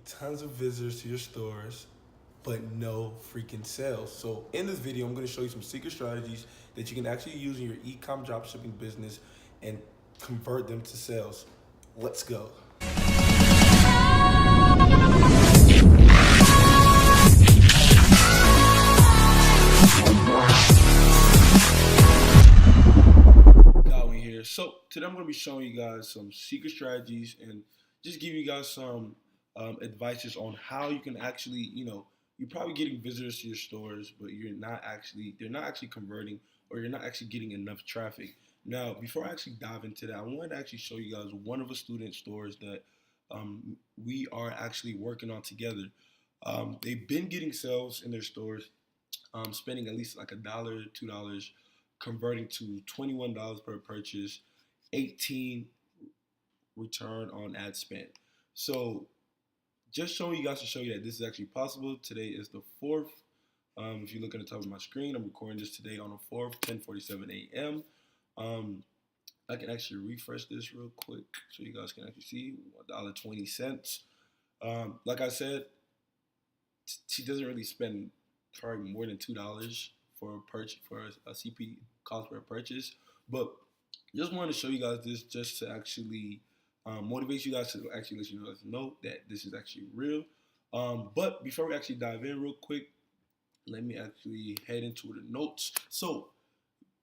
tons of visitors to your stores, but no freaking sales. So in this video, I'm going to show you some secret strategies that you can actually use in your ecom dropshipping business and convert them to sales. Let's go. So today I'm going to be showing you guys some secret strategies and just giving you guys some advices on how you can actually, you're probably getting visitors to your stores, but they're not actually converting, or you're not actually getting enough traffic. Now, before I actually dive into that, I wanted to actually show you guys one of the student stores that we are actually working on together. They've been getting sales in their stores, spending at least like $1, $2, converting to $21 per purchase, 18 return on ad spend. So just showing you guys to show you that this is actually possible. Today is the 4th. If you look at the top of my screen, I'm recording this today on the 4th, 10:47 a.m. I can actually refresh this real quick so you guys can actually see $1.20. Like I said, she doesn't really spend probably more than $2 for a purchase, for a CP cost per purchase. But just wanted to show you guys this just to actually motivate you guys, to actually let you guys know that this is actually real. But before we actually dive in real quick, let me actually head into the notes. So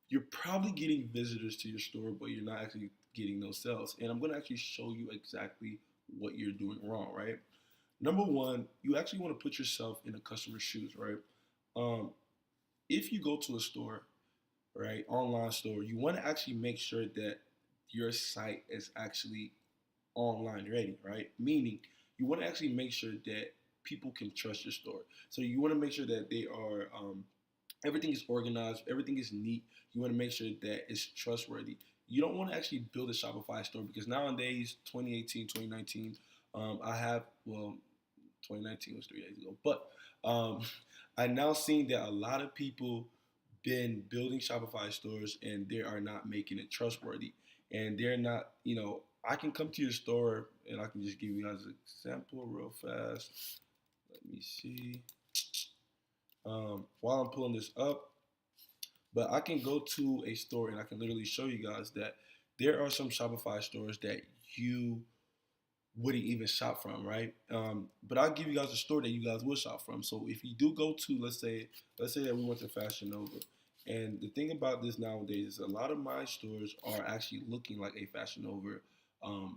you're probably getting visitors to your store, but you're not actually getting those sales. And I'm going to actually show you exactly what you're doing wrong, right? Number one, you actually want to put yourself in a customer's shoes, right? If you go to a store, right, online store, you want to actually make sure that your site is actually online ready, right? Meaning you want to actually make sure that people can trust your store. So you want to make sure that they are, everything is organized, everything is neat. You want to make sure that it's trustworthy. You don't want to actually build a Shopify store, because nowadays, 2018, 2019, well, 2019 was 3 days ago, but I now seen that a lot of people been building Shopify stores and they are not making it trustworthy. And they're not, I can come to your store and I can just give you guys an example real fast. Let me see. While I'm pulling this up, but I can go to a store and I can literally show you guys that there are some Shopify stores that you wouldn't even shop from, right? But I'll give you guys a store that you guys will shop from. So if you do go to, let's say that we went to Fashion Nova, and the thing about this nowadays is a lot of my stores are actually looking like a Fashion Nova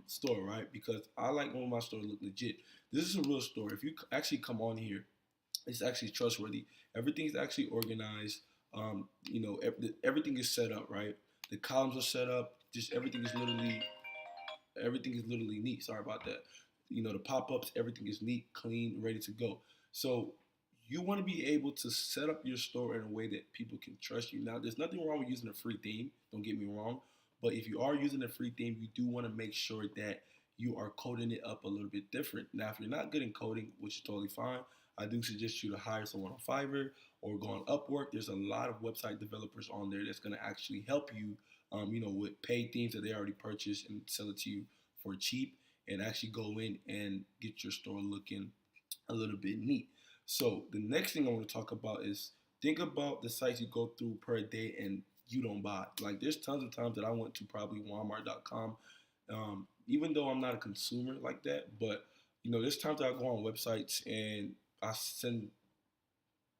store, right? Because I like when my store look legit. This is a real store. If you actually come on here, it's actually trustworthy. Everything's actually organized. Everything is set up, right? The columns are set up. Just everything is literally neat. Sorry about that. The pop-ups, everything is neat, clean, ready to go. So you want to be able to set up your store in a way that people can trust you. Now, there's nothing wrong with using a free theme. Don't get me wrong. But if you are using a free theme, you do want to make sure that you are coding it up a little bit different. Now, if you're not good in coding, which is totally fine, I do suggest you to hire someone on Fiverr or go on Upwork. There's a lot of website developers on there that's going to actually help you, with paid themes that they already purchased and sell it to you for cheap, and actually go in and get your store looking a little bit neat. So the next thing I want to talk about is, think about the sites you go through per day and you don't buy. Like, there's tons of times that I went to probably Walmart.com, even though I'm not a consumer like that, but there's times that I go on websites and I send,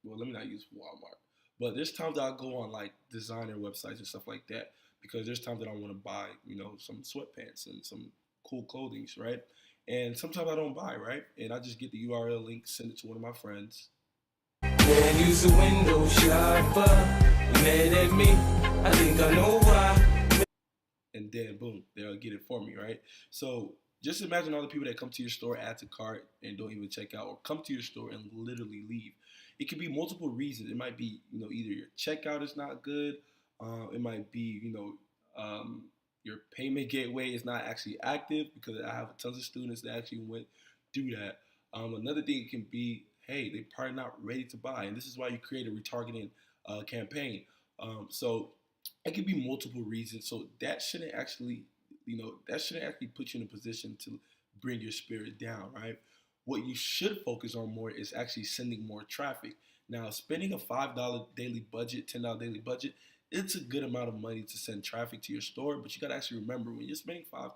well, let me not use Walmart, but there's times that I go on like designer websites and stuff like that, because there's times that I want to buy, some sweatpants and some cool clothing, right? And sometimes I don't buy, right? And I just get the URL link, send it to one of my friends. Can't use a window shopper. Mad at me, I think I know why. And then boom, they'll get it for me, right? So just imagine all the people that come to your store, add to cart, and don't even check out, or come to your store and literally leave. It could be multiple reasons. It might be, either your checkout is not good. It might be, your payment gateway is not actually active, because I have tons of students that actually went through that. Another thing it can be, hey, they're probably not ready to buy, and this is why you create a retargeting campaign. So it could be multiple reasons. So that shouldn't actually put you in a position to bring your spirit down, right? What you should focus on more is actually sending more traffic. Now, spending a $5 daily budget, $10 daily budget, it's a good amount of money to send traffic to your store, but you got to actually remember when you're spending $5,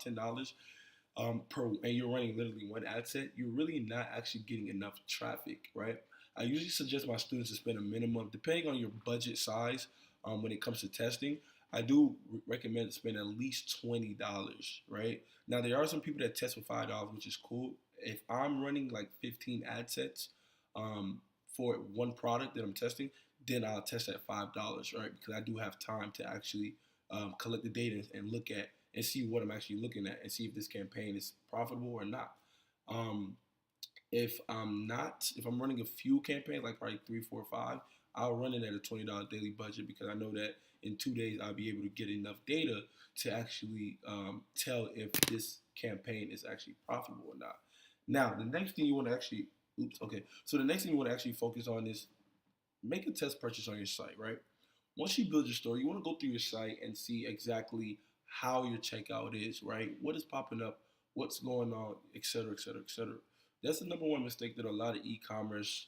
$10 per, and you're running literally one ad set, you're really not actually getting enough traffic, right? I usually suggest my students to spend a minimum, depending on your budget size, when it comes to testing. I do recommend to spend at least $20, right? Now, there are some people that test with $5, which is cool. If I'm running like 15 ad sets for one product that I'm testing, then I'll test at $5, right? Because I do have time to actually collect the data and look at and see what I'm actually looking at and see if this campaign is profitable or not. If I'm running a few campaigns, like probably 3, 4, 5, I'll run it at a $20 daily budget because I know that in 2 days I'll be able to get enough data to actually tell if this campaign is actually profitable or not. Now, the next thing you want to actually, So the next thing you want to actually focus on is make a test purchase on your site, right? Once you build your store, you want to go through your site and see exactly how your checkout is, right? What is popping up, what's going on, et cetera, et cetera, et cetera. That's the number one mistake that a lot of e-commerce,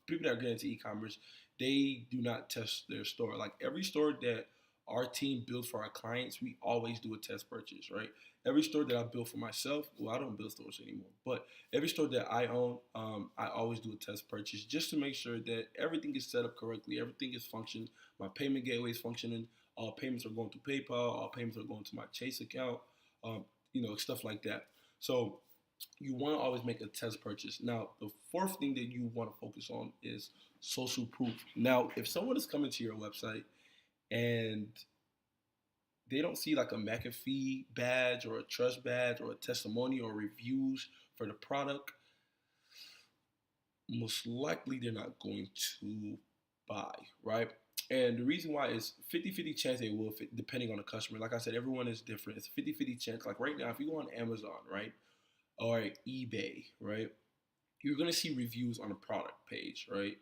people that are getting into e-commerce, they do not test their store. Like every store that our team builds for our clients, we always do a test purchase, right? Every store that I build for myself, well, I don't build stores anymore, but every store that I own, I always do a test purchase just to make sure that everything is set up correctly, everything is functioning, my payment gateway is functioning, all payments are going to PayPal, all payments are going to my Chase account, stuff like that. So you want to always make a test purchase. Now, the fourth thing that you want to focus on is social proof. Now, if someone is coming to your website and they don't see like a McAfee badge or a trust badge or a testimony or reviews for the product, most likely they're not going to buy, right? And the reason why is 50-50 chance they will, depending on the customer. Like I said, everyone is different. It's a 50-50 chance. Like right now, if you go on Amazon, right, or eBay, right, you're going to see reviews on the product page, right?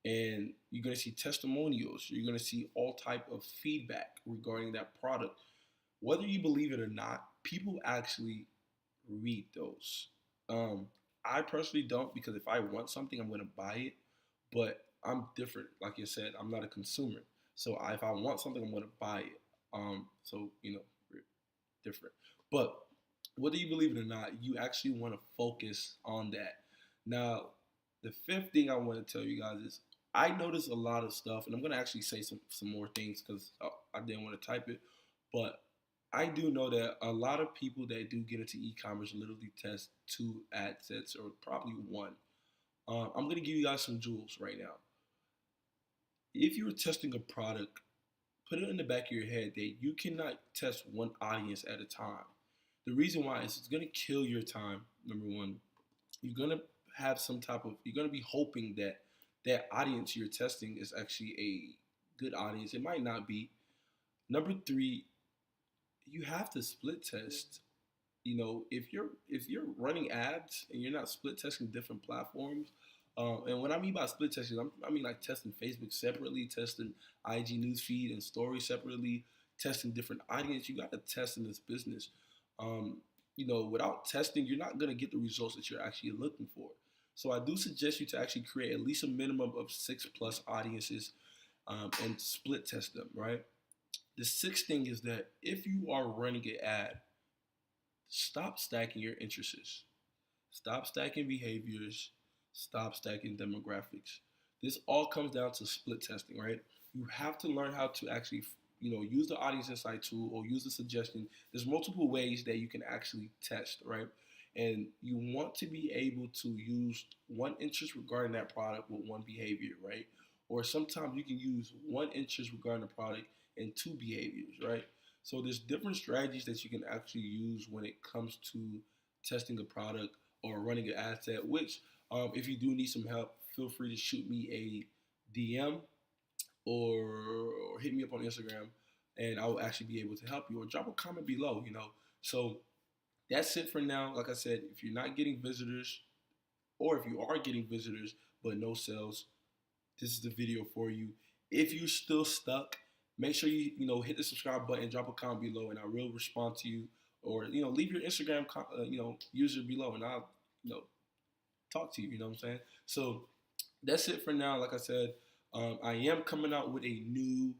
And you're going to see testimonials. You're going to see all type of feedback regarding that product. Whether you believe it or not, people actually read those. I personally don't, because if I want something, I'm going to buy it. But I'm different. Like you said, I'm not a consumer. So if I want something, I'm going to buy it. We're different. But whether you believe it or not, you actually want to focus on that. Now, the fifth thing I want to tell you guys is I notice a lot of stuff, and I'm going to actually say some more things because I didn't want to type it, but I do know that a lot of people that do get into e-commerce literally test 2 ad sets or probably 1. I'm going to give you guys some jewels right now. If you're testing a product, put it in the back of your head that you cannot test one audience at a time. The reason why is it's going to kill your time, number one. You're going to have you're going to be hoping that that audience you're testing is actually a good audience. It might not be. Number 3, you have to split test. If you're running ads and you're not split testing different platforms, and what I mean by split testing, I mean like testing Facebook separately, testing IG newsfeed and stories separately, testing different audience. You got to test in this business. Without testing, you're not going to get the results that you're actually looking for. So I do suggest you to actually create at least a minimum of 6+ audiences and split test them, right? The 6th thing is that if you are running an ad, stop stacking your interests. Stop stacking behaviors. Stop stacking demographics. This all comes down to split testing, right? You have to learn how to actually use the audience insight tool or use the suggestion. There's multiple ways that you can actually test, right? And you want to be able to use one interest regarding that product with one behavior, right? Or sometimes you can use one interest regarding the product and 2 behaviors, right? So there's different strategies that you can actually use when it comes to testing a product or running an ad set, which if you do need some help, feel free to shoot me a DM or hit me up on Instagram, and I will actually be able to help you, or drop a comment below, So that's it for now. Like I said, if you're not getting visitors, or if you are getting visitors but no sales, this is the video for you. If you're still stuck, make sure you hit the subscribe button, drop a comment below, and I will respond to you. Or leave your Instagram user below, and I'll talk to you. You know what I'm saying? So that's it for now. Like I said, I am coming out with a new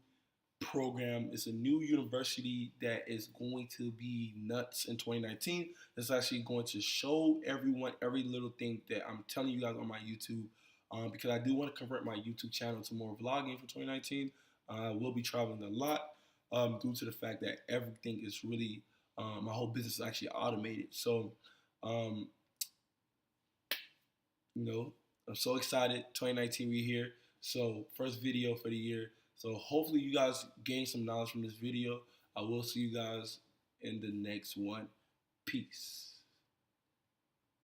program. It's a new university that is going to be nuts in 2019. It's actually going to show everyone every little thing that I'm telling you guys on my YouTube, because I do want to convert my YouTube channel to more vlogging for 2019. I will be traveling a lot due to the fact that everything is really, my whole business is actually automated. So, I'm so excited. 2019, we here. So first video for the year. So hopefully you guys gain some knowledge from this video. I will see you guys in the next one. Peace.